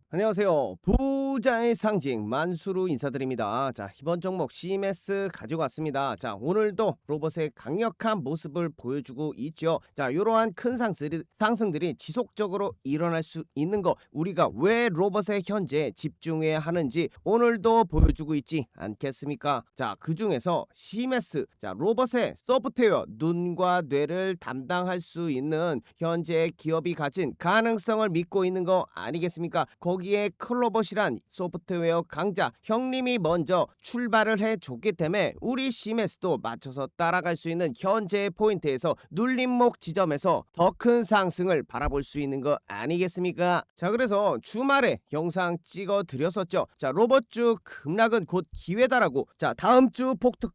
안녕하세요. 부자의 상징 만수로 인사드립니다. 자, 이번 종목 CMS 가지고 왔습니다. 자, 오늘도 로봇의 강력한 모습을 보여주고 있죠. 자, 이러한 큰 상승들이 지속적으로 일어날 수 있는 거, 우리가 왜 로봇에 현재 집중해야 하는지 오늘도 보여주고 있지 않겠습니까? 자, 그 중에서 CMS, 자, 로봇의 소프트웨어, 눈과 뇌를 담당할 수 있는 현재 기업이 가진 가능성을 믿고 있는 거 아니겠습니까? 거기에 클로봇이란 소프트웨어 강자 형님이 먼저 출발을 해줬기 때문에 우리 CMS도 맞춰서 따라갈 수 있는 현재의 포인트에서 눌림목 지점에서 더 큰 상승을 바라볼 수 있는 거 아니겠습니까? 자, 그래서 주말에 영상 찍어 드렸었죠. 자, 로봇주 급락은 곧 기회다라고. 자, 다음 주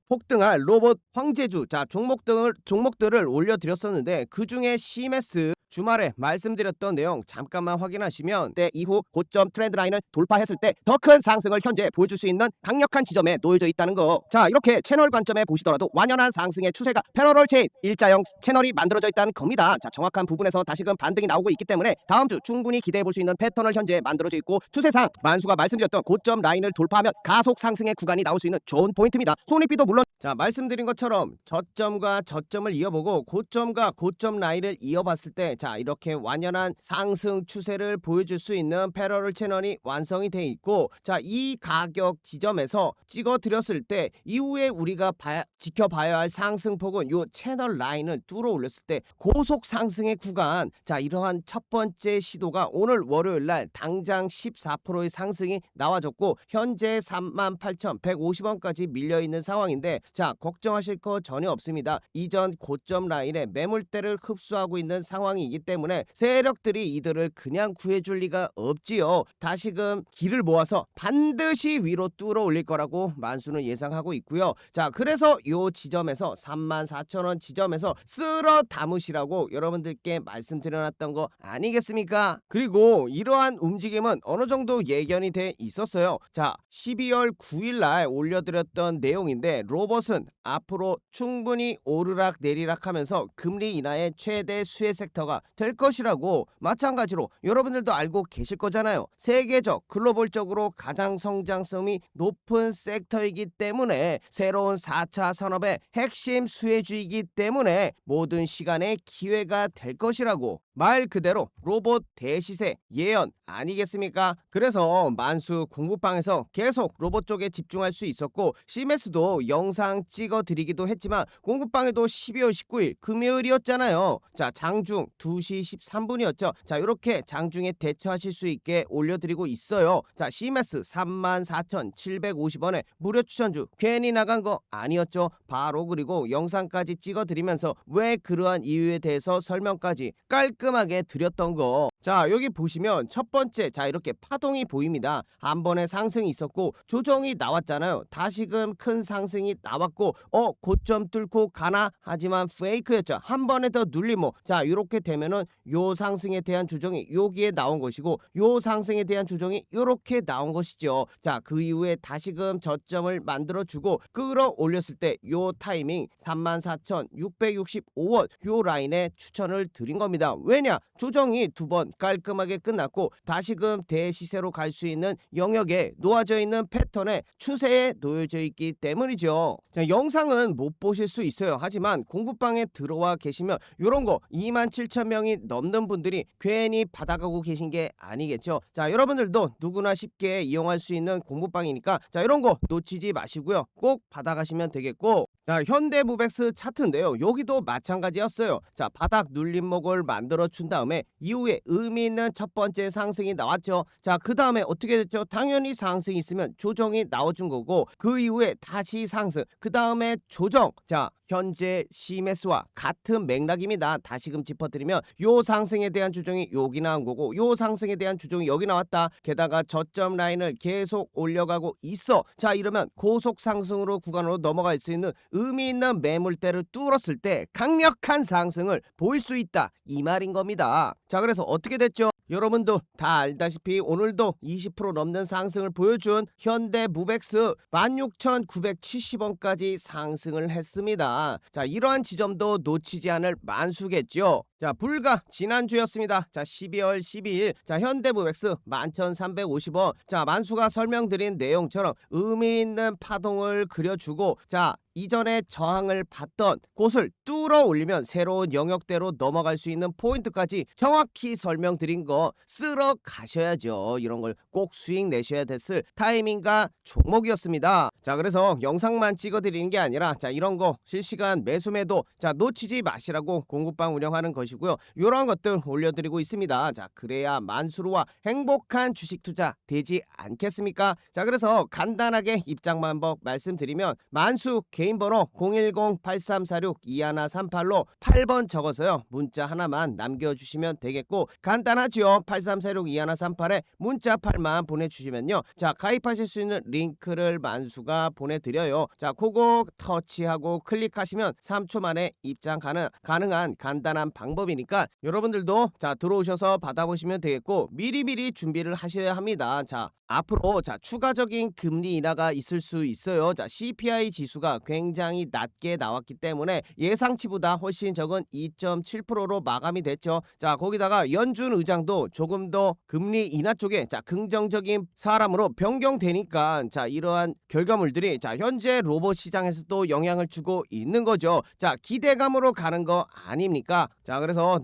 폭등할 로봇 황제주, 자, 종목들을 올려드렸었는데 그 중에 CMS 주말에 말씀드렸던 내용 잠깐만 확인하시면 때 이후 고점 트렌드 라인을 돌파했을 때 더 큰 상승을 현재 보여줄 수 있는 강력한 지점에 놓여져 있다는 거. 자, 이렇게 채널 관점에 보시더라도 완연한 상승의 추세가 패러럴 체인 일자형 채널이 만들어져 있다는 겁니다. 자, 정확한 부분에서 다시금 반등이 나오고 있기 때문에 다음 주 충분히 기대해 볼 수 있는 패턴을 현재 만들어져 있고, 추세상 만수가 말씀드렸던 고점 라인을 돌파하면 가속 상승의 구간이 나올 수 있는 좋은 포인트입니다. 손익비도 물론, 자, 말씀드린 것처럼 저점과 저점을 이어보고 고점과 고점 라인을 이어봤을 때, 자, 이렇게 완연한 상승 추세를 보여줄 수 있는 패러럴 채널이 완성이 돼 있고, 자, 이 가격 지점에서 찍어 드렸을 때 이후에 우리가 지켜봐야 할 상승폭은 요 채널 라인을 뚫어 올렸을 때 고속 상승의 구간. 자, 이러한 첫 번째 시도가 오늘 월요일 날 당장 14%의 상승이 나와졌고 현재 38,150원까지 밀려 있는 상황인데, 자, 걱정하실 거 전혀 없습니다. 이전 고점 라인에 매물대를 흡수하고 있는 상황이기 때문에 세력들이 이들을 그냥 구해줄 리가 없지요. 다시금 길을 모아서 반드시 위로 뚫어 올릴 거라고 만수는 예상하고 있고요. 자, 그래서 요 지점에서 34,000원 지점에서 쓸어 담으시라고 여러분들께 말씀드려놨던 거 아니겠습니까? 그리고 이러한 움직임은 어느 정도 예견이 돼 있었어요. 자, 12월 9일 날 올려드렸던 내용인데, 로봇은 앞으로 충분히 오르락 내리락 하면서 금리 인하의 최대 수혜 섹터가 될 것이라고 마찬가지로 여러분들도 알고 계실 거잖아요. 세계적 글로벌적으로 가장 성장성이 높은 섹터이기 때문에, 새로운 4차 산업의 핵심 수혜주이기 때문에 모든 시간에 기회가 될 것이라고. 말 그대로 로봇 대시세 예언 아니겠습니까? 그래서 만수 공부방에서 계속 로봇 쪽에 집중할 수 있었고, CMS도 영상 찍어 드리기도 했지만 공부방에도 12월 19일 금요일이었잖아요. 자, 장중 2시 13분이었죠. 자, 이렇게 장중에 대처하실 수 있게 올려드리고 있어요. 자, CMS 34,750원에 무료 추천주 괜히 나간 거 아니었죠. 바로 그리고 영상까지 찍어 드리면서 왜 그러한 이유에 대해서 설명까지 깔끔하게 드렸던 거. 자, 여기 보시면 첫 번째, 자, 이렇게 파동이 보입니다. 한 번의 상승이 있었고 조정이 나왔잖아요. 다시금 큰 상승이 나왔고 고점 뚫고 가나 하지만 페이크였죠. 한 번에 더 눌리모. 자, 이렇게 되면은 요 상승에 대한 조정이 여기에 나온 것이고, 요 상승에 대한 조정이 요렇게 나온 것이죠. 자, 그 이후에 다시금 저점을 만들어주고 끌어올렸을 때 요 타이밍 34,665원 요 라인에 추천을 드린 겁니다. 왜냐? 조정이 두 번 깔끔하게 끝났고 다시금 대시세로 갈 수 있는 영역에 놓아져 있는 패턴의 추세에 놓여져 있기 때문이죠. 자, 영상은 못 보실 수 있어요. 하지만 공부방에 들어와 계시면 요런 거 27,000명이 넘는 분들이 괜히 받아가고 계신 게 아니겠죠. 자, 여러분들도 누구나 쉽게 이용할 수 있는 공부방이니까 자, 이런 거 놓치지 마시고요. 꼭 받아가시면 되겠고, 자, 현대무백스 차트인데요. 여기도 마찬가지였어요. 자, 바닥 눌림목을 만들어 준 다음에 이후에 의미 있는 첫 번째 상승이 나왔죠. 자, 그 다음에 어떻게 됐죠? 당연히 상승이 있으면 조정이 나와준 거고, 그 이후에 다시 상승, 그 다음에 조정. 자, 현재 CMS와 같은 맥락입니다. 다시금 짚어드리면 요 상승에 대한 조정이 여기 나온 거고, 요 상승에 대한 조정이 여기 나왔다. 게다가 저점 라인을 계속 올려가고 있어. 자, 이러면 고속 상승으로 구간으로 넘어갈 수 있는 의미 있는 매물대를 뚫었을 때 강력한 상승을 보일 수 있다, 이 말인 겁니다. 자, 그래서 어떻게 됐죠? 여러분도 다 알다시피 오늘도 20% 넘는 상승을 보여준 현대무백스 16,970원까지 상승을 했습니다. 자, 이러한 지점도 놓치지 않을 만수겠죠. 자, 불과 지난주였습니다. 자, 12월 12일. 자, 현대무백스 11,350원. 자, 만수가 설명드린 내용처럼 의미 있는 파동을 그려주고, 자, 이전에 저항을 받던 곳을 뚫어 올리면 새로운 영역대로 넘어갈 수 있는 포인트까지 정확히 설명드린 거 쓸어 가셔야죠. 이런 걸 꼭 수익 내셔야 됐을 타이밍과 종목이었습니다. 자, 그래서 영상만 찍어드리는 게 아니라, 자, 이런 거 실시간 매수매도 자 놓치지 마시라고 공구방 운영하는 것이고요. 이런 것들 올려드리고 있습니다. 자, 그래야 만수르와 행복한 주식 투자 되지 않겠습니까? 자, 그래서 간단하게 입장 방법 말씀드리면, 만수 개인 번호 010-8346-2138로 8번 적어서요, 문자 하나만 남겨주시면 되겠고, 간단하죠. 8346-2138에 문자 8만 보내주시면요, 자, 가입하실 수 있는 링크를 만수가 보내드려요. 자, 그거 터치하고 클릭하시면 3초 만에 입장 가능한 간단한 방법이니까 여러분들도 자 들어오셔서 받아보시면 되겠고, 미리미리 준비를 하셔야 합니다. 자, 앞으로 자 추가적인 금리 인하가 있을 수 있어요. 자, CPI 지수가 굉장히 낮게 나왔기 때문에 예상치보다 훨씬 적은 2.7%로 마감이 됐죠. 자, 거기다가 연준 의장도 조금 더 금리 인하 쪽에 자 긍정적인 사람으로 변경되니까, 자, 이러한 결과물들이 자 현재 로봇 시장에서도 영향을 주고 있는 거죠. 자, 기대감으로 가는 거 아닙니까? 자, 그래서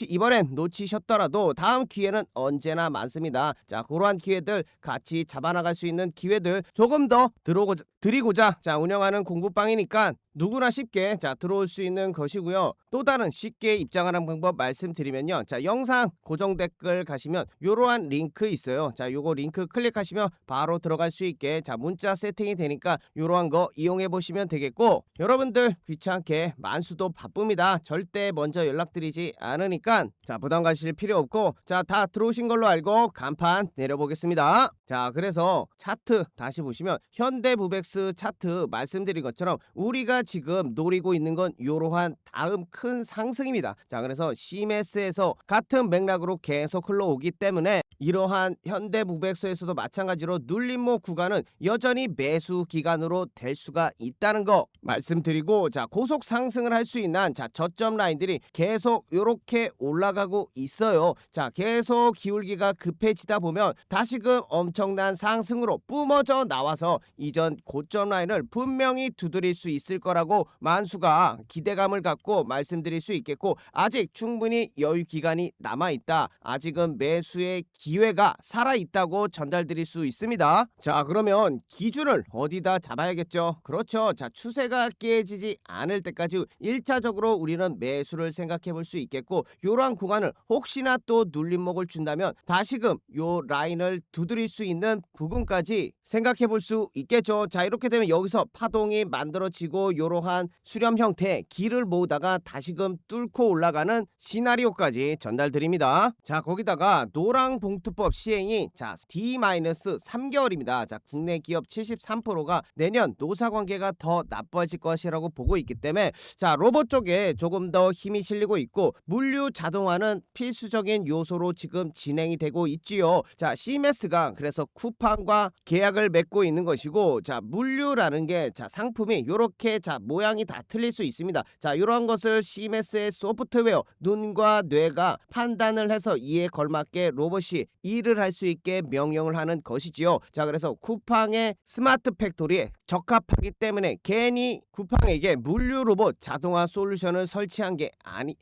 이번엔 놓치셨더라도 다음 기회는 언제나 많습니다. 자, 그러한 기회들 같이 잡아나갈 수 있는 기회들 조금 더 드리고자 자 운영하는 공부방이니까 누구나 쉽게 자 들어올 수 있는 것이고요. 또 다른 쉽게 입장하는 방법 말씀드리면요, 자, 영상 고정 댓글 가시면 요러한 링크 있어요. 자, 요거 링크 클릭하시면 바로 들어갈 수 있게 자 문자 세팅이 되니까 요러한 거 이용해 보시면 되겠고, 여러분들 귀찮게 만수도 바쁩니다. 절대 먼저 연락드리지 않으니까 자 부담 가실 필요 없고, 자, 다 들어오신 걸로 알고 간판 내려보겠습니다. 자, 그래서 차트 다시 보시면 현대무백스 차트 말씀드린 것처럼 우리가 지금 노리고 있는 건 이러한 다음 큰 상승입니다. 자, 그래서 CMS에서 같은 맥락으로 계속 흘러오기 때문에 이러한 현대무백스에서도 마찬가지로 눌림목 구간은 여전히 매수 기간으로 될 수가 있다는 거 말씀드리고, 자, 고속 상승을 할 수 있는 자 저점 라인들이 계속 이렇게 올라가고 있어요. 자, 계속 기울기가 급해지다 보면 다시금 엄청난 상승으로 뿜어져 나와서 이전 고점 라인을 분명히 두드릴 수 있을 거라고 만수가 기대감을 갖고 말씀드릴 수 있겠고, 아직 충분히 여유 기간이 남아있다, 아직은 매수의 기회가 살아있다고 전달드릴 수 있습니다. 자, 그러면 기준을 어디다 잡아야겠죠? 그렇죠. 자, 추세가 깨지지 않을 때까지 1차적으로 우리는 매수를 생각해 볼 수 있겠고, 요러한 구간을 혹시나 또 눌림목을 준다면 다시금 요 라인을 두드릴 수 있는 부분까지 생각해 볼 수 있겠죠. 자, 이렇게 되면 여기서 파동이 만들어지고 요러한 수렴 형태 길을 모으다가 다시금 뚫고 올라가는 시나리오까지 전달드립니다. 자, 거기다가 노랑 봉투법 시행이 자 D-3개월입니다. 자, 국내 기업 73%가 내년 노사 관계가 더 나빠질 것이라고 보고 있기 때문에 자 로봇 쪽에 조금 더 힘이 실리고 있고, 물류 자동화는 필수적인 요소로 지금 진행이 되고 있지요. 자, CMS가 그래서 쿠팡과 계약을 맺고 있는 것이고, 자, 물류라는 게 자 상품이 요렇게 자 모양이 다 틀릴 수 있습니다. 자, 이러한 것을 CMS의 소프트웨어 눈과 뇌가 판단을 해서 이에 걸맞게 로봇이 일을 할 수 있게 명령을 하는 것이지요. 자, 그래서 쿠팡의 스마트 팩토리에 적합하기 때문에 괜히 쿠팡에게 물류 로봇 자동화 솔루션을 설치한 게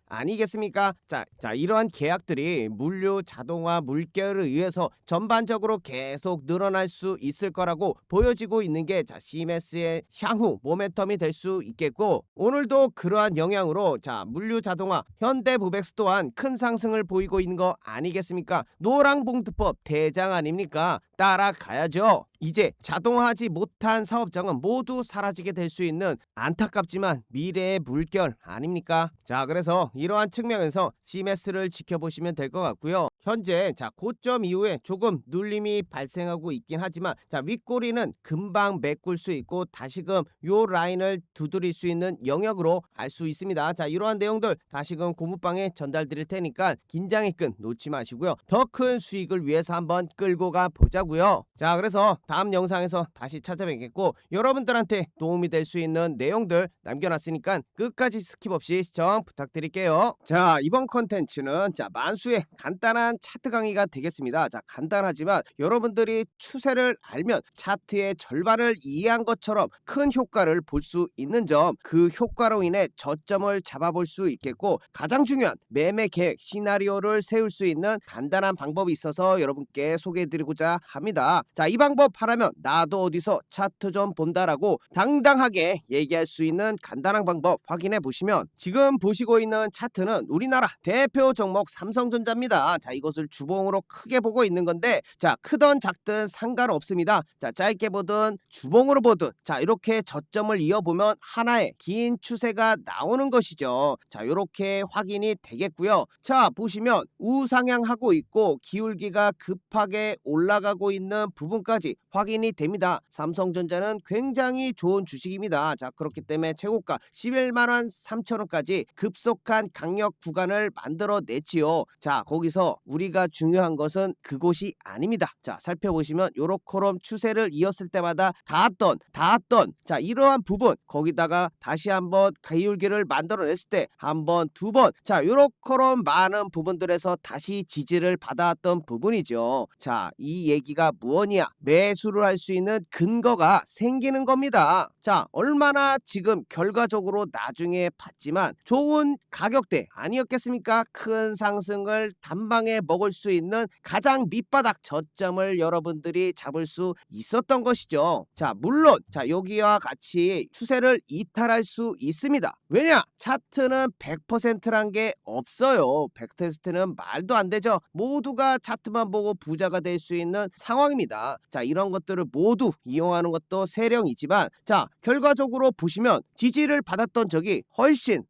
아니겠습니까? 자, 이러한 계약들이 물류 자동화 물결을 의해서 전반적으로 계속 늘어날 수 있을 거라고 보여지고 있는 게 자 CMS의 향후 모멘텀이 될 수 있겠고, 오늘도 그러한 영향으로 자 물류 자동화 현대무백스 또한 큰 상승을 보이고 있는 거 아니겠습니까? 노랑봉투법 대장 아닙니까? 따라가야죠. 이제 자동화하지 못한 사업장은 모두 사라지게 될 수 있는 안타깝지만 미래의 물결 아닙니까? 자, 그래서 이러한 측면에서 CMS를 지켜보시면 될 것 같고요. 현재 자 고점 이후에 조금 눌림이 발생하고 있긴 하지만 자 윗꼬리는 금방 메꿀 수 있고 다시금 요 라인을 두드릴 수 있는 영역으로 갈 수 있습니다. 자 이러한 내용들 다시금 고무방에 전달 드릴 테니까 긴장의 끈 놓지 마시고요. 더 큰 수익을 위해서 한번 끌고 가 보자고요. 자 그래서 다음 영상에서 다시 찾아뵙겠고 여러분들한테 도움이 될 수 있는 내용들 남겨놨으니까 끝까지 스킵 없이 시청 부탁드릴게요. 자 이번 컨텐츠는 자 만수의 간단한 차트 강의가 되겠습니다. 자 간단하지만 여러분들이 추세를 알면 차트의 절반을 이해한 것처럼 큰 효과를 볼 수 있는 점, 그 효과로 인해 저점을 잡아볼 수 있겠고 가장 중요한 매매 계획 시나리오를 세울 수 있는 간단한 방법이 있어서 여러분께 소개해드리고자 합니다. 자 이 방법 하라면 나도 어디서 차트 좀 본다라고 당당하게 얘기할 수 있는 간단한 방법 확인해 보시면 지금 보시고 있는 차트는 우리나라 대표 종목 삼성전자입니다. 자 이것을 주봉으로 크게 보고 있는 건데 자 크든 작든 상관없습니다. 자 짧게 보든 주봉으로 보든 자 이렇게 저점을 이어보면 하나의 긴 추세가 나오는 것이죠. 자 이렇게 확인이 되겠고요. 자 보시면 우상향하고 있고 기울기가 급하게 올라가고 있는 부분까지 확인이 됩니다. 삼성전자는 굉장히 좋은 주식입니다. 자 그렇기 때문에 최고가 11만 3천원까지 급속한 강력 구간을 만들어냈지요. 자 거기서 우리가 중요한 것은 그곳이 아닙니다. 자 살펴보시면 요렇게럼 추세를 이었을 때마다 닿았던 자 이러한 부분 거기다가 다시 한번 기울기를 만들어냈을 때 한 번, 두 번 자 요렇게럼 많은 부분들에서 다시 지지를 받아왔던 부분이죠. 자 이 얘기가 무엇이냐? 매수를 할 수 있는 근거가 생기는 겁니다. 자 얼마나 지금 결과적으로 나중에 봤지만 좋은 가격대 아니었겠습니까? 큰 상승을 단방에 먹을 수 있는 가장 밑바닥 저점을 여러분들이 잡을 수 있었던 것이죠. 자 물론 자 여기와 같이 추세를 이탈할 수 있습니다. 왜냐? 차트는 100%란 게 없어요. 100%는 말도 안 되죠. 모두가 차트만 보고 부자가 될 수 있는 상황입니다. 자 이런 것들을 모두 이용하는 것도 세령이지만 자 결과적으로 보시면 지지를 받았던 적이 훨씬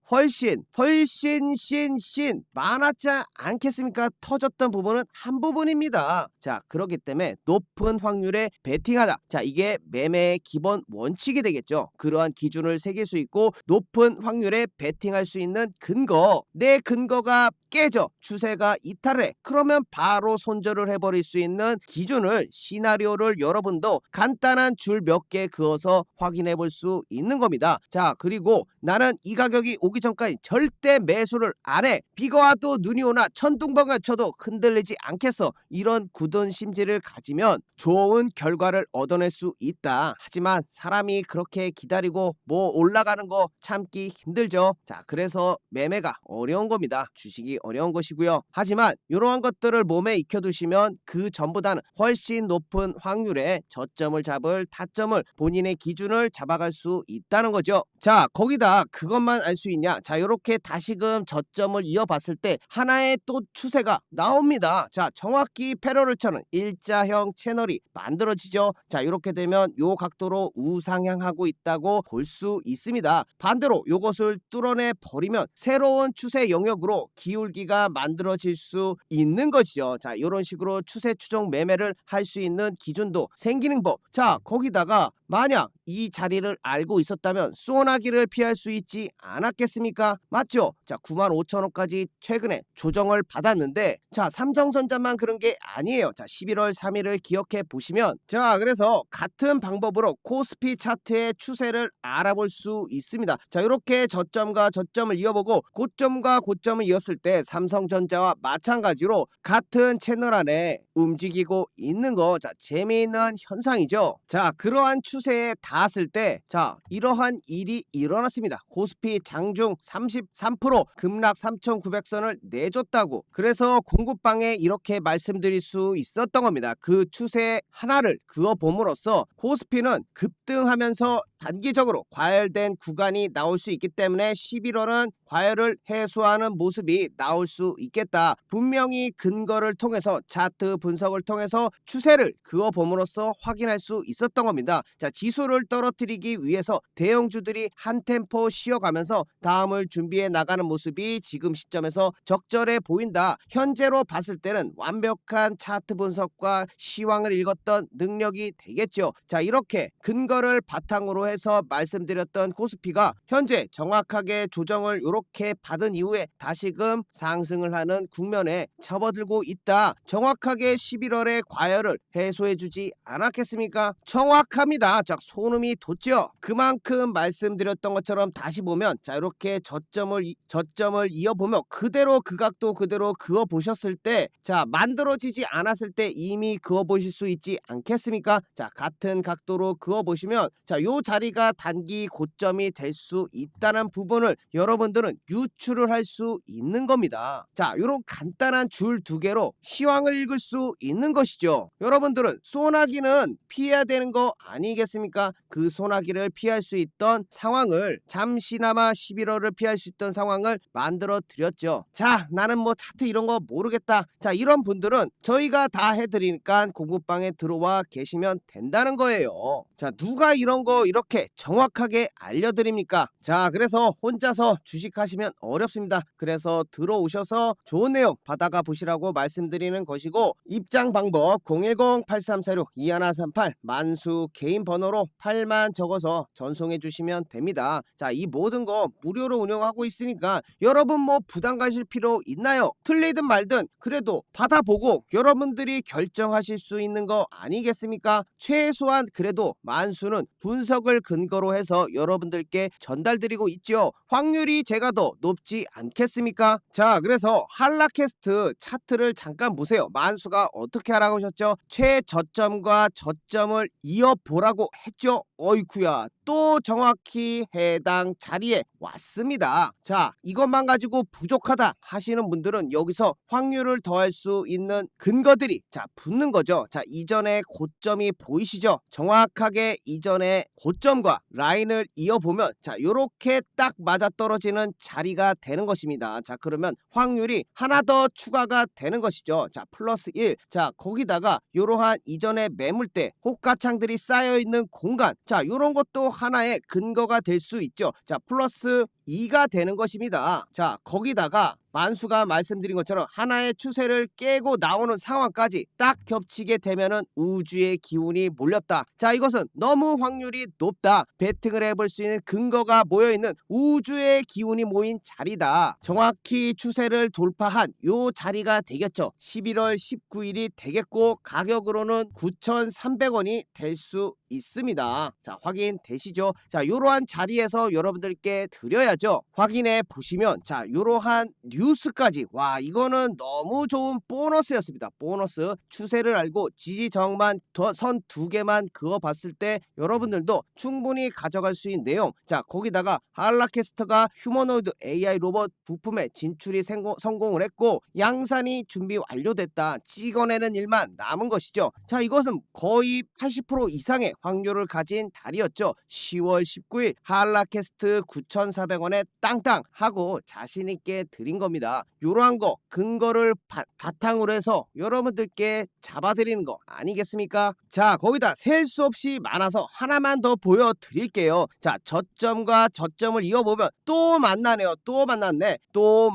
많았지 않겠습니까? 터졌던 부분은 한 부분입니다. 자 그렇기 때문에 높은 확률에 베팅하다. 자 이게 매매의 기본 원칙이 되겠죠. 그러한 기준을 새길 수 있고 높은 확률에 베팅할 수 있는 근거, 내 근거가 깨져 추세가 이탈해 그러면 바로 손절을 해버릴 수 있는 기준을 시나리오를 여러분도 간단한 줄 몇 개 그어서 확인해 볼 수 있는 겁니다. 자 그리고 나는 이 가격이 오기 전까지 절대 매수를 안 해. 비가 와도 눈이 오나 천둥번개가 쳐도 흔들리지 않겠어. 이런 굳은 심지를 가지면 좋은 결과를 얻어낼 수 있다. 하지만 사람이 그렇게 기다리고 뭐 올라가는 거 참기 힘들죠. 자 그래서 매매가 어려운 겁니다. 주식이 어려운 것이고요. 하지만 이러한 것들을 몸에 익혀두시면 그 전보다는 훨씬 높은 확률의 저점을 잡을 타점을 본인의 기준을 잡아갈 수 있다는 거죠. 자 거기다 그것만 알 수 있냐? 자 이렇게 다시금 저점을 이어봤을 때 하나의 또 추세가 나옵니다. 자 정확히 패러를 쳐는 일자형 채널이 만들어지죠. 자 이렇게 되면 요 각도로 우상향하고 있다고 볼 수 있습니다. 반대로 요것을 뚫어내 버리면 새로운 추세 영역으로 기울기가 만들어질 수 있는 것이죠. 자 이런 식으로 추세 추종 매매를 할 수 있는 기준도 생기는 법. 자 거기다가 만약 이 자리를 알고 있었다면 쏘나기를 피할 수 있지 않았겠습니까? 맞죠? 자 95,000원까지 최근에 조정을 받았는데 자 삼성전자만 그런 게 아니에요. 자 11월 3일을 기억해 보시면 자 그래서 같은 방법으로 코스피 차트의 추세를 알아볼 수 있습니다. 자 이렇게 저점과 저점을 이어보고 고점과 고점을 이었을 때 삼성전자와 마찬가지로 같은 채널 안에 움직이고 있는 거 자 재미있는 현상이죠. 자 그러한 추세에 닿았을 때 자 이러한 일이 일어났습니다. 코스피 장중 33% 급락 3,900선을 내줬다고 그래서 공급방에 이렇게 말씀드릴 수 있었던 겁니다. 그 추세 하나를 그어봄으로써 코스피는 급등하면서 단기적으로 과열된 구간이 나올 수 있기 때문에 11월은 과열을 해소하는 모습이 나올 수 있겠다. 분명히 근거를 통해서 차트 분석을 통해서 추세를 그어봄으로써 확인할 수 있었던 겁니다. 자, 지수를 떨어뜨리기 위해서 대형주들이 한 템포 쉬어가면서 다음을 준비해 나가는 모습이 지금 시점에서 적절해 보인다. 현재로 봤을 때는 완벽한 차트 분석과 시황을 읽었던 능력이 되겠죠. 자, 이렇게 근거를 바탕으로 해서 말씀드렸던 코스피가 현재 정확하게 조정을 이렇게 받은 이후에 다시금 상승을 하는 국면에 접어들고 있다. 정확하게 11월의 과열을 해소해주지 않았겠습니까? 정확합니다. 자, 소름이 돋죠. 그만큼 말씀드렸던 것처럼 다시 보면 자, 이렇게 저점을 이어보며 그대로 그 각도 그대로 그어 보셨을 때 자, 만들어지지 않았을 때 이미 그어 보실 수 있지 않겠습니까? 자, 같은 각도로 그어 보시면 자, 요 자리가 단기 고점이 될 수 있다는 부분을 여러분들은 유추를 할 수 있는 겁니다. 자, 요런 간단한 줄 두 개로 시황을 읽을 수 있는 것이죠. 여러분들은 소나기는 피해야 되는 거 아니겠습니까? 그 소나기를 피할 수 있던 상황을 잠시나마 11월을 피할 수 있던 상황을 만들어 드렸죠. 자, 나는 뭐 차트 이런 거 모르겠다. 자, 이런 분들은 저희가 다 해드리니까 공부방에 들어와 계시면 된다는 거예요. 자, 누가 이런 거 이렇게 정확하게 알려드립니까? 자, 그래서 혼자서 주식하시면 어렵습니다. 그래서 들어오셔서 좋은 내용 받아가 보시라고 말씀드리는 것이고, 입장 방법 010-8346-2138 만수 개인 번호로 8만 적어서 전송해 주시면 됩니다. 자, 이 모든 거 무료로 운영하고 있으니까 여러분 뭐 부담 가실 필요 있나요? 틀리든 말든 그래도 받아보고 여러분들이 결정하실 수 있는 거 아니겠습니까? 최소한 그래도 만수는 분석을 근거로 해서 여러분들께 전달드리고 있죠. 확률이 제가 더 높지 않겠습니까? 자, 그래서 한라캐스트 차트를 잠깐 보세요. 만수가 어떻게 하라고 하셨죠? 최저점과 저점을 이어보라고 했죠. 어이쿠야, 또 정확히 해당 자리에 왔습니다. 자, 이것만 가지고 부족하다 하시는 분들은 여기서 확률을 더할 수 있는 근거들이 자 붙는 거죠. 자, 이전에 고점이 보이시죠? 정확하게 이전에 고점과 라인을 이어보면 자, 요렇게 딱 맞아떨어지는 자리가 되는 것입니다. 자, 그러면 확률이 하나 더 추가가 되는 것이죠. 자, 플러스 1. 자, 거기다가 요러한 이전에 매물대 호가창들이 쌓여있는 공간, 자, 요런 것도 하나의 근거가 될 수 있죠. 자, 플러스 2가 되는 것입니다. 자, 거기다가 만수가 말씀드린 것처럼 하나의 추세를 깨고 나오는 상황까지 딱 겹치게 되면은 우주의 기운이 몰렸다. 자, 이것은 너무 확률이 높다. 베팅을 해볼 수 있는 근거가 모여있는 우주의 기운이 모인 자리다. 정확히 추세를 돌파한 요 자리가 되겠죠. 11월 19일이 되겠고 가격으로는 9,300원이 될 수 있습니다. 자, 확인되시죠? 자, 요러한 자리에서 여러분들께 드려야죠. 확인해 보시면 자, 요러한 뉴스까지, 와, 이거는 너무 좋은 보너스였습니다. 보너스. 추세를 알고 지지저항만 선 두 개만 그어봤을 때 여러분들도 충분히 가져갈 수 있는 내용. 자, 거기다가 한라캐스트가 휴머노이드 AI 로봇 부품에 진출이 성공을 했고 양산이 준비 완료됐다. 찍어내는 일만 남은 것이죠. 자, 이것은 거의 80% 이상의 확률을 가진 달이었죠. 10월 19일 한라캐스트 9,400원에 땅땅 하고 자신있게 드린 겁니다. 요러한 거 근거를 바탕으로 해서 여러분들께 잡아드리는 거 아니겠습니까? 자, 거기다 셀 수 없이 많아서 하나만 더 보여드릴게요. 자, 저점과 저점을 이어보면 또 만나네요. 또 만났네. 또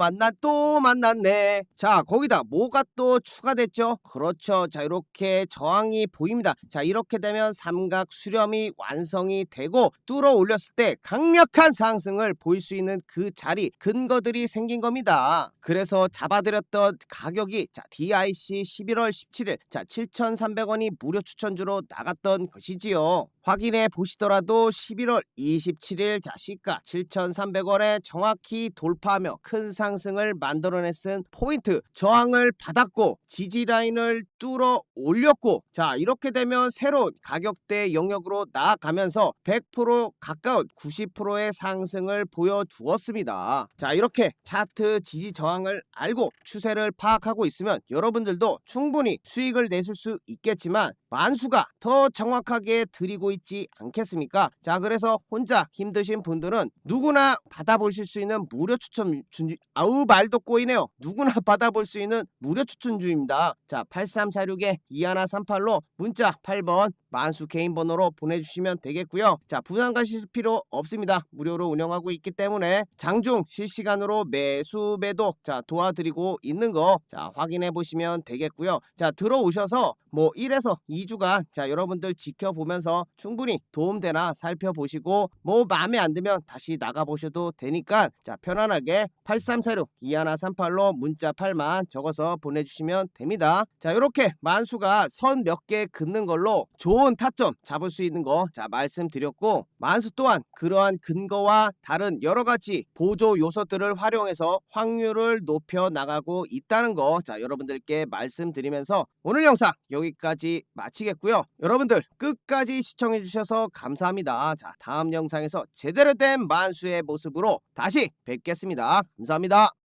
만났네. 자, 거기다 뭐가 또 추가됐죠? 그렇죠. 자, 이렇게 저항이 보입니다. 자, 이렇게 되면 삼각 수렴이 완성이 되고 뚫어 올렸을 때 강력한 상승을 보일 수 있는 그 자리 근거들이 생긴 겁니다. 그래서 잡아드렸던 가격이 자, DIC 11월 17일 자, 7,300원이 무료 추천주로 나갔던 것이지요. 확인해 보시더라도 11월 27일 자, 시가 7,300원에 정확히 돌파하며 큰 상승을 만들어냈은 포인트, 저항을 받았고 지지 라인을 뚫어 올렸고, 자, 이렇게 되면 새로운 가격대 영역으로 나아가면서 100% 가까운 90%의 상승을 보여 보여주었습니다. 자, 이렇게 차트 지지 저항을 알고 추세를 파악하고 있으면 여러분들도 충분히 수익을 내실 수 있겠지만 만수가 더 정확하게 드리고 있지 않겠습니까? 자, 그래서 혼자 힘드신 분들은 누구나 받아보실 수 있는 무료 추천 아우 말도 꼬이네요. 누구나 받아볼 수 있는 무료 추천주입니다. 자, 8346-2138로 문자 8번 만수 개인 번호로 보내주시면 되겠고요. 자, 부담 가실 필요 없습니다. 무료로 운영하고 있기 때문에 장중 실시간으로 매수 매도 자 도와드리고 있는 거 자 확인해 보시면 되겠고요. 자, 들어오셔서 뭐 1에서 2주간 자 여러분들 지켜보면서 충분히 도움되나 살펴보시고 뭐 마음에 안 들면 다시 나가보셔도 되니까 자 편안하게 8346-2138로 문자 8만 적어서 보내주시면 됩니다. 자, 이렇게 만수가 선 몇 개 긋는 걸로 좋은 타점 잡을 수 있는 거 자 말씀드렸고, 만수 또한 그러한 근거와 다른 여러가지 보조 요소들을 활용해서 확률을 높여 나가고 있다는 거 자 여러분들께 말씀드리면서 오늘 영상 여기까지 마치겠고요. 여러분들 끝까지 시청해 주셔서 감사합니다. 자, 다음 영상에서 제대로 된 만수의 모습으로 다시 뵙겠습니다. 감사합니다.